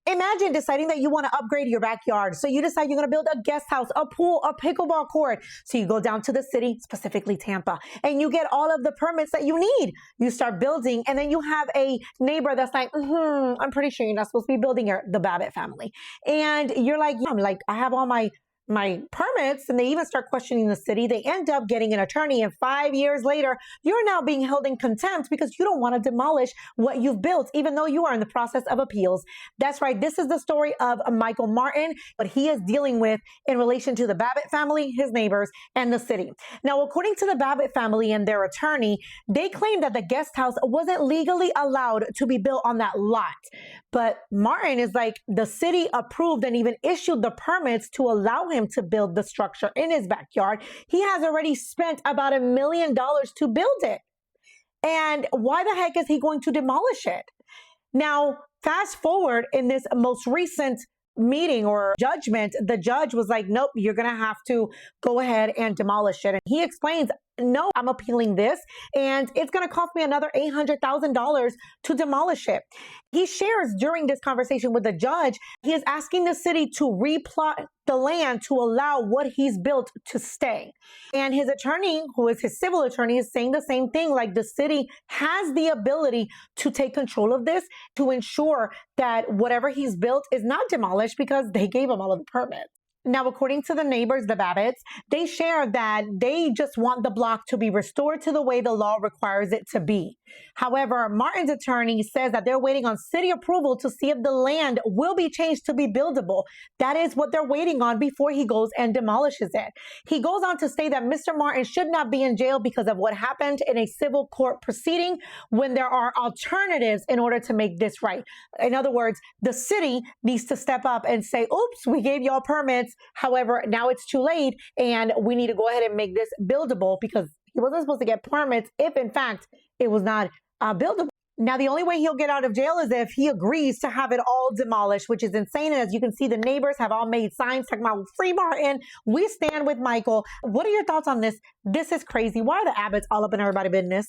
Imagine deciding that you want to upgrade your backyard. So you decide you're going to build a guest house, a pool, a pickleball court. So you go down to the city, specifically Tampa, and you get all of the permits that you need. You start building, and then you have a neighbor that's like, I'm pretty sure you're not supposed to be building here, the Babbitt family. And you're like, yeah, I'm like, I have all my permits, and they even start questioning the city. They end up getting an attorney, and 5 years later, you're now being held in contempt because you don't want to demolish what you've built, even though you are in the process of appeals. That's right. This is the story of Michael Martin, what he is dealing with in relation to the Babbitt family, his neighbors, and the city. Now, according to the Babbitt family and their attorney, they claim that the guest house wasn't legally allowed to be built on that lot. But Martin is like, the city approved and even issued the permits to allow him to build the structure in his backyard. He has already spent about $1 million to build it. And why the heck is he going to demolish it? Now, fast forward in this most recent meeting or judgment, the judge was like, nope, you're going to have to go ahead and demolish it. And he explains, no, I'm appealing this, and it's going to cost me another $800,000 to demolish it. He shares during this conversation with the judge, he is asking the city to replot the land to allow what he's built to stay. And his attorney, who is his civil attorney, is saying the same thing, like the city has the ability to take control of this to ensure that whatever he's built is not demolished because they gave him all of the permits. Now, according to the neighbors, the Babbitts, they share that they just want the block to be restored to the way the law requires it to be. However, Martin's attorney says that they're waiting on city approval to see if the land will be changed to be buildable. That is what they're waiting on before he goes and demolishes it. He goes on to say that Mr. Martin should not be in jail because of what happened in a civil court proceeding when there are alternatives in order to make this right. In other words, the city needs to step up and say, oops, we gave y'all permits. However, now it's too late and we need to go ahead and make this buildable because he wasn't supposed to get permits if, in fact, it was not buildable. Now, the only way he'll get out of jail is if he agrees to have it all demolished, which is insane. And as you can see, the neighbors have all made signs talking about free Martin. We stand with Michael. What are your thoughts on this? This is crazy. Why are the Abbotts all up in everybody's business?